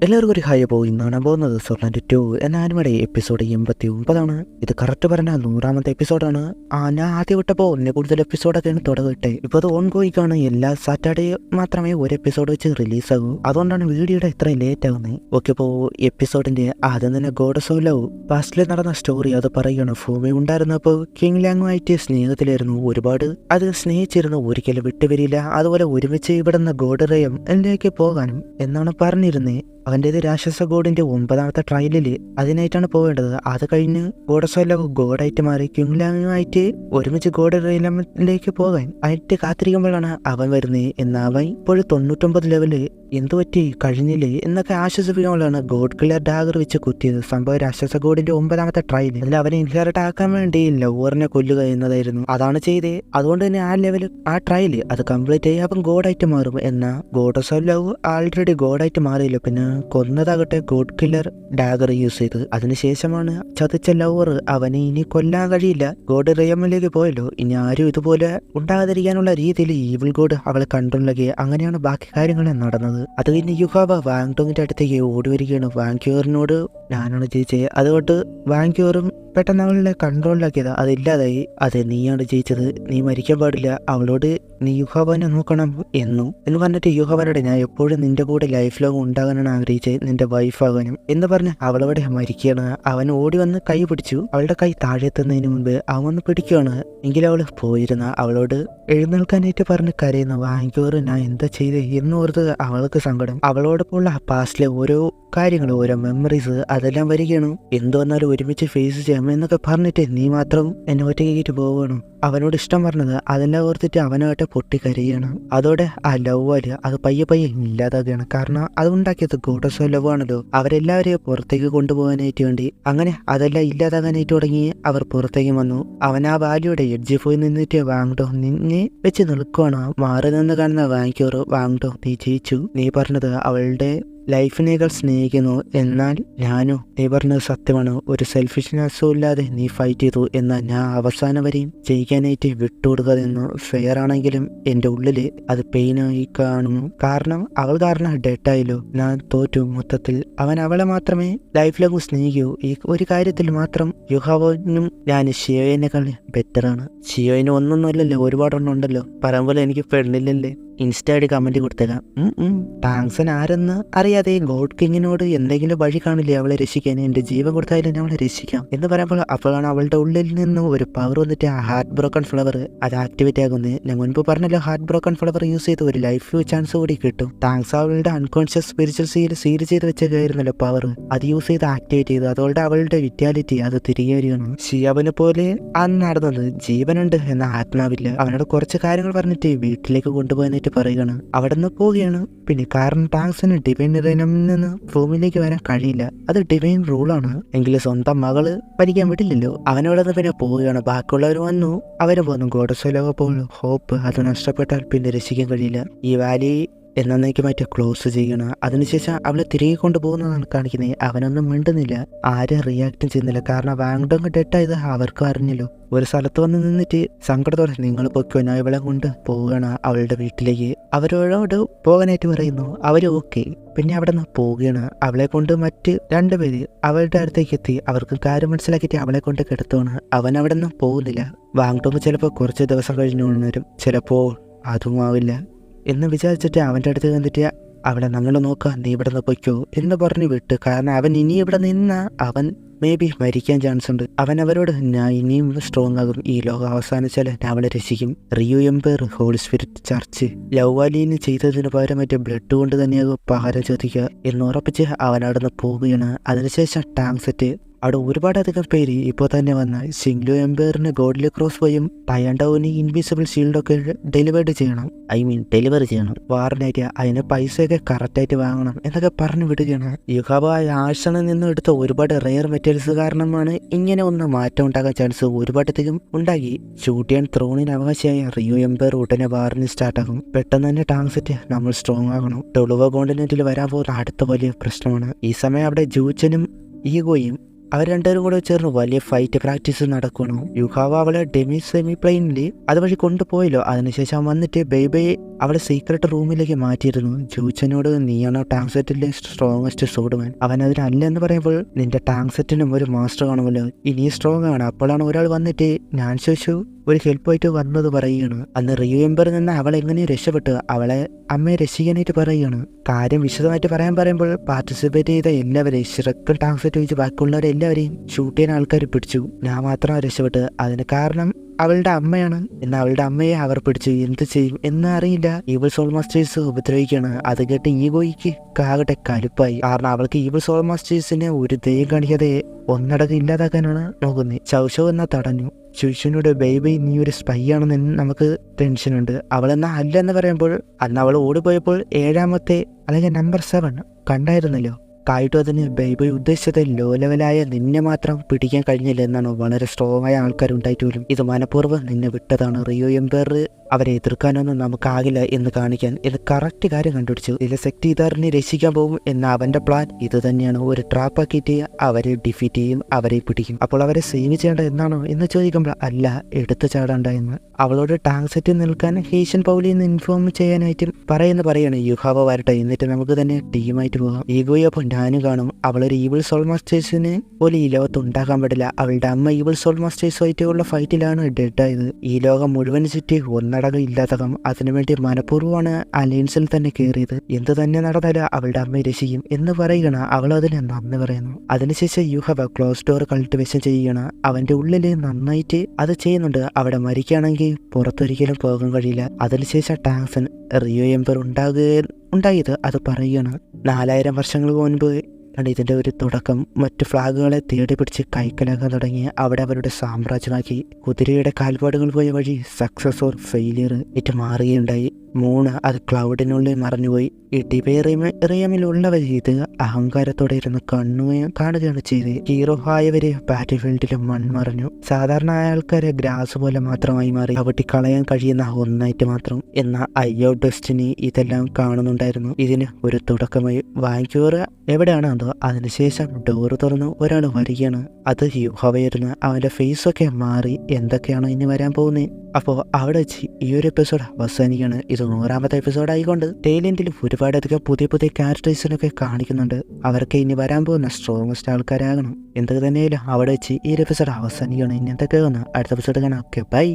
എല്ലാവർക്കും ഒരു ഹായ്. അപ്പോൾ ഇന്നാണ് പോകുന്നത് സോളന്റ് 2 എന്ന ആനിമയുടെ എപ്പിസോഡ് 89. ഇത് കറക്റ്റ് പറഞ്ഞാൽ 100ാമത്തെ എപ്പിസോഡാണ്. ഞാൻ ആദ്യം വിട്ടപ്പോൾ ഒന്നിനെ കൂടുതൽ എപ്പിസോഡൊക്കെയാണ് തുടങ്ങിട്ടെ. ഇപ്പോൾ അത് ഓൺ ഗോയിക്കാണ്. എല്ലാ സാറ്റർഡേ മാത്രമേ ഒരു എപ്പിസോഡ് വെച്ച് റിലീസാകൂ. അതുകൊണ്ടാണ് വീഡിയോയുടെ ഇത്രയും ലേറ്റ് ആകുന്നത്. ഓക്കെ, അപ്പോൾ എപ്പിസോഡിന്റെ ആദ്യം തന്നെ ഗോഡ്സ് ഓഫ് ലവ് പാസ്റ്റിൽ നടന്ന സ്റ്റോറി അത് പറയുകയാണ്. ഭൂമി ഉണ്ടായിരുന്നപ്പോൾ കിങ് ലാങ്ങുമായിട്ട് സ്നേഹത്തിലായിരുന്നു. ഒരുപാട് അത് സ്നേഹിച്ചിരുന്നു, ഒരിക്കലും വിട്ടുവരില്ല. അതുപോലെ ഒരുമിച്ച് ഇവിടുന്ന് ഗോഡ് റയം എന്നിലേക്ക് പോകാനും എന്നാണ് പറഞ്ഞിരുന്നത്. അവൻ്റേത് രാക്ഷസ ഗോഡിന്റെ 9ാമത്തെ ട്രയലിൽ അതിനായിട്ടാണ് പോവേണ്ടത്. അത് കഴിഞ്ഞ് ഗോഡസോല ഗോഡായിട്ട് മാറി കിങ്ലാങ്ങുമായിട്ട് ഒരുമിച്ച് ഗോഡ് റെയിലേക്ക് പോകാൻ ആയിട്ട് കാത്തിരിക്കുമ്പോഴാണ് അവൻ വരുന്നത്. എന്നാൽ അവൻ ഇപ്പോഴും 99 ലെവല് എന്തു പറ്റി കഴിഞ്ഞില്ലേ എന്നൊക്കെ ആശ്വസിപ്പിക്കുമ്പോഴാണ് ഗോഡ് കില്ലർ ഡാഗർ വെച്ച് കുത്തിയത്. സംഭവം രാക്ഷസ ഗോഡിന്റെ 9ാമത്തെ ട്രയൽ അതിൽ അവനെ ഇൻഹെറിറ്റ് ആക്കാൻ വേണ്ടി ലവറിനെ കൊല്ലുക എന്നതായിരുന്നു. അതാണ് ചെയ്തേ. അതുകൊണ്ട് തന്നെ ആ ലെവൽ ആ ട്രയൽ അത് കംപ്ലീറ്റ് ആയി അവൻ ഗോഡായിട്ട് മാറും. എന്നാൽ ഗോഡ്സ് ഓഫ് ലവ് ആൾറെഡി ഗോഡായിട്ട് മാറിയില്ല. പിന്നെ കൊന്നതാകട്ടെ ഗോഡ് കില്ലർ ഡാഗർ യൂസ് ചെയ്ത്. അതിനുശേഷമാണ് ചതിച്ച ലവർ അവനെ ഇനി കൊല്ലാൻ കഴിയില്ല, ഗോഡ് റയമിലേക്ക് പോയല്ലോ, ഇനി ആരും ഇതുപോലെ ഉണ്ടാകാതിരിക്കാനുള്ള രീതിയിൽ ഈവിൾ ഗോഡ് അവളെ കണ്ടുള്ളകെ. അങ്ങനെയാണ് ബാക്കി കാര്യങ്ങൾ നടന്നത്. അത് കഴിഞ്ഞ് യുഹാവ വാങ്ടോങ്ങിന്റെ അടുത്തേക്ക് ഓടി വരികയാണ്. വാങ്ക്യൂറിനോട് ഞാനാണ് ജയിച്ചത്, അതുകൊണ്ട് വാങ്ക്യൂറും പെട്ടെന്ന് അവളെ കൺട്രോളിലാക്കിയത് അതില്ലാതായി. അതെ, നീയാണ് ജയിച്ചത്, നീ മരിക്കാൻ പാടില്ല, അവളോട് നീ യുഹാവനെ നോക്കണം എന്ന് പറഞ്ഞിട്ട് യുഹാവനോട് ഞാൻ എപ്പോഴും നിന്റെ കൂടെ ലൈഫ് ലോങ് ഉണ്ടാകാനാണ് ആഗ്രഹിച്ചത്, നിന്റെ വൈഫാകാനും എന്ന് പറഞ്ഞ് അവളവിടെ മരിക്കുകയാണ്. അവൻ ഓടി വന്ന് കൈ പിടിച്ചു. അവളുടെ കൈ താഴെ എത്തുന്നതിന് മുൻപ് അവൻ വന്ന് പിടിക്കുകയാണ്. എങ്കിലും അവൾ പോയിരുന്ന അവളോട് എഴുന്നേൽക്കാനായിട്ട് പറഞ്ഞ് കരയുന്നു. വാങ്ങിക്കോറ് ഞാൻ എന്താ ചെയ്തേ എന്നോർത്ത് അവൾക്ക് സങ്കടം. അവളോടൊപ്പമുള്ള പാസ്റ്റിലെ ഓരോ കാര്യങ്ങൾ, ഓരോ മെമ്മറീസ് അതെല്ലാം വരികയാണ്. എന്തു വന്നാലും ഒരുമിച്ച് ഫേസ് ചെയ്യാം എന്നൊക്കെ പറഞ്ഞിട്ട് നീ മാത്രം എന്നെ ഒറ്റയ്ക്കിട്ട് പോവുകയാണ്. അവനോട് ഇഷ്ടം പറഞ്ഞത് അതെല്ലാം ഓർത്തിട്ട് അവനായിട്ട് പൊട്ടിക്കരയാണ്. അതോടെ ആ ലവ് അത് പയ്യെ ഇല്ലാതാകുകയാണ്. കാരണം അത് ഉണ്ടാക്കിയത് ഗോഡ്സ് ഓഫ് ലവ് ആണല്ലോ. അവരെല്ലാവരെയും പുറത്തേക്ക് കൊണ്ടുപോകാനായിട്ട് വേണ്ടി. അങ്ങനെ അതെല്ലാം ഇല്ലാതാകാനായിട്ട് തുടങ്ങി അവർ പുറത്തേക്ക് വന്നു. അവൻ ആ വാലിയുടെ എഡ്ജിൽ പോയി നിന്നിട്ട് വാങ്ങട്ടോ നിന്നെ വെച്ച് നിൽക്കുവാണ്. മാറി നിന്ന് കാണുന്ന വാങ്ങിക്കോറ് വാങ്ങട്ടോ നീ ജയിച്ചു, നീ പറഞ്ഞത് അവളുടെ ലൈഫിനേക്കാൾ സ്നേഹിക്കുന്നു, എന്നാൽ ഞാനോ നീ പറഞ്ഞത് സത്യമാണ്, ഒരു സെൽഫിഷ്നെസ്സും ഇല്ലാതെ നീ ഫൈറ്റ് ചെയ്തു, എന്നാൽ ഞാൻ അവസാനം വരെയും ജയിക്കാനായിട്ട് വിട്ടുകൊടുക്കാതെന്നു. ഫെയർ ആണെങ്കിലും എൻ്റെ ഉള്ളില് അത് പെയിനായി കാണുന്നു. കാരണം അവൾ കാരണം ഡെഡായല്ലോ, ഞാൻ തോറ്റു. മൊത്തത്തിൽ അവൻ അവളെ മാത്രമേ ലൈഫിലേക്ക് സ്നേഹിക്കൂ. ഈ ഒരു കാര്യത്തിൽ മാത്രം യുഹാവനും ഞാൻ ഷിയോയിനേക്കാൾ ബെറ്ററാണ്. ഷിയോയിന് ഒന്നൊന്നുമല്ലല്ലോ, ഒരുപാടെണ്ണം ഉണ്ടല്ലോ. പറയുമ്പോൾ എനിക്ക് പെണ്ണില്ലല്ലേ. ഇൻസ്റ്റ കമന്റ് കൊടുത്തേക്കാം. ടാങ്സൺ ആരെന്ന് അറിയാതെ ഗോഡ് കിങ്ങിനോട് എന്തെങ്കിലും വഴി കാണില്ലേ അവളെ രക്ഷിക്കാൻ, എന്റെ ജീവൻ കൊടുത്തായാലും ഞാൻ അവളെ രക്ഷിക്കാം എന്ന് പറയുമ്പോൾ അപ്പോഴാണ് അവളുടെ ഉള്ളിൽ നിന്ന് ഒരു പവർ വന്നിട്ട് ആ ഹാർട്ട് ബ്രോക്കൺ ഫ്ലവർ അത് ആക്ടിവേറ്റ് ആകുന്നത്. ഞാൻ മുൻപ് പറഞ്ഞല്ലോ, ഹാർട്ട് ബ്രോക്കൺ ഫ്ലവർ യൂസ് ചെയ്ത് ഒരു ലൈഫ് ചാൻസ് കൂടി കിട്ടും. ടാങ്സ് അവളുടെ അൺകോൺഷ്യസ് സ്പിരിച്വൽ സീൽ ചെയ്ത് വെച്ചായിരുന്നല്ലോ പവർ, അത് യൂസ് ചെയ്ത് ആക്ടിവേറ്റ് ചെയ്തു. അതോടെ അവളുടെ വിറ്റാലിറ്റി അത് തിരികെ വരികയാണ്. ഷിയാബിനെ പോലെ അന്ന് നടന്നത്. ജീവനുണ്ട് എന്ന ആത്മാവില്ല. അവനോട് കുറച്ച് കാര്യങ്ങൾ പറഞ്ഞിട്ട് വീട്ടിലേക്ക് കൊണ്ടുപോകാനായിട്ട് പറയുകയാണ്. അവിടെ നിന്ന് പോവുകയാണ്. പിന്നെ കാരണം ടാങ്സിന് ഡിവൈൻ നിന്ന് ഭൂമിയിലേക്ക് വരാൻ കഴിയില്ല, അത് ഡിവൈൻ റൂളാണ്. എങ്കിലും സ്വന്തം മകള് ഭരിക്കാൻ വിടില്ലല്ലോ. അവനോട് നിന്ന് പിന്നെ പോവുകയാണ്. ബാക്കിയുള്ളവർ വന്നു, അവരും പോന്നു. ഗോഡ്സ് ഓഫ് ലവ് പോലും ഹോപ്പ് അത് നഷ്ടപ്പെട്ടാൽ പിന്നെ രക്ഷിക്കാൻ കഴിയില്ല. ഈ വാലി എന്നേക്കുമായിട്ട് ക്ലോസ് ചെയ്യണം. അതിനുശേഷം അവളെ തിരികെ കൊണ്ടുപോകുന്നതാണ് കാണിക്കുന്നത്. അവനൊന്നും മിണ്ടുന്നില്ല, ആരും റിയാക്റ്റും ചെയ്യുന്നില്ല. കാരണം വാങ്ഡോങ് ഡെഡായത് അവർക്ക് അറിഞ്ഞല്ലോ. ഒരു സ്ഥലത്ത് വന്ന് നിന്നിട്ട് സങ്കടത്തോടെ നിങ്ങൾ പൊയ്ക്കോ, ഞാൻ ഇവളെ കൊണ്ട് പോവുകയാണ് അവളുടെ വീട്ടിലേക്ക്. അവരോട് പോകാനായിട്ട് പറയുന്നു. അവര് ഓക്കെ. പിന്നെ അവിടെ നിന്ന് പോവുകയാണ്. അവളെ കൊണ്ട് മറ്റ് 2 പേര് അവളുടെ അടുത്തേക്ക് എത്തി. അവർക്ക് കാര്യം മനസ്സിലാക്കിയിട്ട് അവളെ കൊണ്ട് കിടത്തുവാണ്. അവൻ അവിടെ നിന്ന് പോകുന്നില്ല. വാങ്ഡോങ് ചിലപ്പോൾ കുറച്ച് ദിവസം കഴിഞ്ഞ് വരും, ചിലപ്പോൾ അതും ആവില്ല എന്ന് വിചാരിച്ചിട്ട് അവൻ്റെ അടുത്ത് വന്നിട്ട് അവളെ നമ്മൾ നോക്കാം, നീ ഇവിടെ നിന്ന് പൊയ്ക്കോ എന്ന് പറഞ്ഞ് വിട്ട്. കാരണം അവൻ ഇനി ഇവിടെ നിന്ന അവൻ മേ ബി മരിക്കാൻ ചാൻസ് ഉണ്ട്. അവൻ അവരോട് ഞാൻ ഇനിയും സ്ട്രോങ് ആകും, ഈ ലോകം അവസാനിച്ചാൽ ഞാൻ അവളെ രക്ഷിക്കും. റിയു എംപയർ ഹോളി സ്പിരിറ്റ് ചർച്ച് ലവാലിന് ചെയ്തതിന് പകരം മറ്റേ ബ്ലഡ് കൊണ്ട് തന്നെയാകും പകരം ചോദിക്കുക എന്ന് ഉറപ്പിച്ച് അവൻ അവിടെ നിന്ന് പോവുകയാണ്. അതിനുശേഷം ടാങ്സെറ്റ് അവിടെ ഒരുപാടധികം പേര് ഇപ്പോൾ തന്നെ വന്ന സിംഗ്ലു എംപയറിന് ഗോഡ്ലി ക്രോസ് വഴിയും ടയൻഡൌന് ഇൻവിസിബിൾ ഷീൽഡൊക്കെ ഡെലിവറി ചെയ്യണം. വാറിനായിട്ട് അതിന് പൈസയൊക്കെ കറക്റ്റായിട്ട് വാങ്ങണം എന്നൊക്കെ പറഞ്ഞു വിടുകയാണ്. യുഹാബ ആഴ്സണിൽ നിന്നും എടുത്ത ഒരുപാട് റെയർ മെറ്റീരിയൽസ് കാരണമാണ് ഇങ്ങനെ ഒന്ന് മാറ്റം ഉണ്ടാകാൻ ചാൻസ് ഒരുപാടധികം ഉണ്ടാക്കി. ഷൂട്ടിയാൻ ത്രോണിന് അവകാശിയായ റിയു എംപയർ ഉടനെ വാറിന് സ്റ്റാർട്ടാകും. പെട്ടെന്ന് തന്നെ ടാങ്സെറ്റ് നമ്മൾ സ്ട്രോങ് ആകണം. ടെളുവ കോണ്ടിനെന്റിൽ വരാൻ പോകുന്ന അടുത്ത വലിയ പ്രശ്നമാണ്. ഈ സമയം അവിടെ ജൂച്ചനും ഈഗോയും അവർ രണ്ടുപേരും കൂടെ ചേർന്ന് വലിയ ഫൈറ്റ് പ്രാക്ടീസ് നടക്കണം. യുഹാവ അവളെ സെമി പ്ലെയിനിൽ അതുവഴി കൊണ്ടുപോയല്ലോ. അതിനുശേഷം വന്നിട്ട് ബേബയെ അവളെ സീക്രട്ട് റൂമിലേക്ക് മാറ്റിയിരുന്നു. ജൂച്ചനോട് നീയാണോ ടാങ്ക് സെറ്റിലെ സ്ട്രോങ്ങസ്റ്റ് സോഡ്മാൻ? അവൻ അതിനല്ല എന്ന് പറയുമ്പോൾ നിന്റെ ടാങ്ക് സെറ്റിനും ഒരു മാസ്റ്റർ കാണുമല്ലോ, ഇനി സ്ട്രോങ് ആണ്. അപ്പോഴാണ് ഒരാൾ വന്നിട്ട് ഞാൻ ചോദിച്ചു ഒരു ഹെൽപ്പായിട്ട് വന്നത് പറയുകയാണ്. അന്ന് റിയോ എംബറിൽ നിന്ന് അവൾ എങ്ങനെ രക്ഷപ്പെട്ടു, അവളെ അമ്മയെ രക്ഷിക്കാനായിട്ട് പറയുകയാണ്. കാര്യം വിശദമായിട്ട് പറയുമ്പോൾ പാർട്ടിസിപ്പേറ്റ് ചെയ്ത എല്ലാവരെയും ഷിറക്കൽ ടാങ്ക് സെറ്റ് വെച്ച് ബാക്കിയുള്ളവരെല്ലാവരെയും ഷൂട്ട് ചെയ്യാൻ ആൾക്കാർ പിടിച്ചു. ഞാൻ മാത്രമാണ് രക്ഷപ്പെട്ടത്. അതിന് കാരണം അവളുടെ അമ്മയാണ്. എന്നാൽ അവളുടെ അമ്മയെ അവർ പിടിച്ചു. എന്ത് ചെയ്യും എന്നറിയില്ല. ഈവിൾ സോൾ മാസ്റ്റേഴ്സ് ഉപദ്രവിക്കുകയാണ്. അത് കേട്ട് ഈഗോയ്ക്ക് ആകട്ടെ കലുപ്പായി. കാരണം അവൾക്ക് ഈവിൾ സോൾ മാസ്റ്റേഴ്സിനെ ഒരു ദയം കാണിക്കാതെ ഒന്നടക്കം ഇല്ലാതാക്കാനാണ് നോക്കുന്നത്. ചൗഷോ എന്നാ തടഞ്ഞു. ചുഷുവിനോട് ബേബി നീ ഒരു സ്പൈ ആണെന്ന് നമുക്ക് ടെൻഷനുണ്ട്. അവളെന്നാ അല്ല എന്ന് പറയുമ്പോൾ അന്ന് അവൾ ഓടിപ്പോയപ്പോൾ 7ാമത്തെ അല്ലെങ്കിൽ നമ്പർ 7 കണ്ടായിരുന്നല്ലോ. കായിട്ടും അതിന് ബേബി ഉദ്ദേശിച്ചത് ലോ ലെവലായ നിന്നെ മാത്രം പിടിക്കാൻ കഴിഞ്ഞില്ല എന്നാണ്. വളരെ സ്ട്രോങ് ആയ ആൾക്കാരുണ്ടായിട്ട് പോലും ഇത് മനഃപൂർവ്വം നിന്നെ വിട്ടതാണ്. റിയോ എംപയർ അവരെ എതിർക്കാനൊന്നും നമുക്കാകില്ല എന്ന് കാണിക്കാൻ ഇത് കറക്റ്റ് കാര്യം കണ്ടുപിടിച്ചു. ഇതിലെ സെക്ടീദാറിനെ രക്ഷിക്കാൻ പോകും എന്ന അവന്റെ പ്ലാൻ ഇത് തന്നെയാണ്. ഒരു ട്രാപ്പാക്കിയിട്ട് അവരെ ഡിഫീറ്റ് ചെയ്യും, അവരെ പിടിക്കും. അപ്പോൾ അവരെ സേവ് ചെയ്യേണ്ട എന്നാണോ എന്ന് ചോദിക്കുമ്പോൾ അല്ല, എടുത്തു ചാടണ്ടെന്ന്. അവളോട് ടാങ്ക് സെറ്റിൽ നിൽക്കാൻ ഹേഷ്യൻ പൗലിന്ന് ഇൻഫോം ചെയ്യാനായിട്ട് പറയാണ്. യുഹാവ വരട്ടെ, എന്നിട്ട് നമുക്ക് തന്നെ ടീമായിട്ട് പോകാം. ഈഗോയൊപ്പം ഞാനും കാണും. അവളൊരു ഈവിൾ സോൾ മാസ്റ്റേഴ്സിന് പോലും ഈ ലോകത്ത് ഉണ്ടാക്കാൻ പാടില്ല. അവളുടെ അമ്മ ഈവിൾ സോൾ മാസ്റ്റേഴ്സുമായിട്ടുള്ള ഫൈറ്റിലാണ് ഡെഡായത്. ഈ ലോകം മുഴുവൻ ചുറ്റി ഒന്നടക്കം ഇല്ലാത്തകം. അതിനുവേണ്ടി മനഃപൂർവ്വമാണ് അലയൻസിൽ തന്നെ കയറിയത്. എന്ത് തന്നെ നടന്നാലും അവളുടെ അമ്മയെ രക്ഷിക്കും എന്ന് പറയുകയാണ്. അവൾ അതിന് നന്ദി പറയുന്നു. അതിനുശേഷം യുഹവ ക്ലോസ് ഡോർ കൾട്ടിവേഷൻ ചെയ്യുകയാണ്. അവന്റെ ഉള്ളിൽ നന്നായിട്ട് അത് ചെയ്യുന്നുണ്ട്. അവിടെ മരിക്കുകയാണെങ്കിൽ പുറത്തൊരിക്കലും പോകാൻ കഴിയില്ല. അതിനുശേഷം ടാങ്സൺ റിയോ എംപയർ ഉണ്ടായത് അത് പറയുകയാണ്. 4000 വർഷങ്ങൾക്ക് മുൻപ് ആണ് ഇതിന്റെ ഒരു തുടക്കം. മറ്റു ഫ്ലാഗുകളെ തേടി പിടിച്ച് കൈക്കലാക്കാൻ തുടങ്ങി. അവിടെ അവരുടെ സാമ്രാജ്യമാക്കി. കുതിരയുടെ കാൽപ്പാടുകൾ പോയ വഴി സക്സസ് ഓർ ഫെയിലിയർ ഇറ്റ് മാറുകയുണ്ടായി. 3 അത് ക്ലൗഡിനുള്ളിൽ മറഞ്ഞുപോയി. ഈ ഡിബേറിയമിലുള്ളവർ ഇത് അഹങ്കാരത്തോടെ ഇരുന്ന് കാണുകയാണ് ചെയ്ത്. ഹീറോ ആയവര് ബാറ്റിൽ ഫീൽഡിൽ മൺമറഞ്ഞു. സാധാരണ ആൾക്കാരെ ഗ്രാസ് പോലെ മാത്രമായി മാറി. ചവിട്ടി കളയാൻ കഴിയുന്ന ഒന്നായിട്ട് മാത്രം. എന്നാൽ അയ്യോ ഡെസ്റ്റിനി ഇതെല്ലാം കാണുന്നുണ്ടായിരുന്നു. ഇതിന് ഒരു തുടക്കമായി. വാങ്ക്യൂർ എവിടെയാണ് അതോ അതിനുശേഷം ഡോറ് തുറന്ന് ഒരാൾ വരികയാണ്. അത് യുഹവയായിരുന്നു. അവന്റെ ഫേസൊക്കെ മാറി. എന്തൊക്കെയാണോ ഇനി വരാൻ പോകുന്നത്. അപ്പോൾ അവിടെ വെച്ച് ഈ ഒരു എപ്പിസോഡ് അവസാനിക്കുകയാണ്. ഇത് 100ാമത്തെ എപ്പിസോഡ് ആയിക്കൊണ്ട് ടൈലൻഡിൽ ഒരുപാടധികം പുതിയ ക്യാരക്ടേഴ്സിനൊക്കെ കാണിക്കുന്നുണ്ട്. അവർക്ക് ഇനി വരാൻ പോകുന്ന സ്ട്രോങ്ങസ്റ്റ് ആൾക്കാരാകണം. എന്തൊക്കെ തന്നെയായാലും അവിടെ വെച്ച് ഈ ഒരു എപ്പിസോഡ് അവസാനിക്കുകയാണ്. ഇനി എന്തൊക്കെ വന്ന് അടുത്ത എപ്പിസോഡ് കാണാം. Okay, by.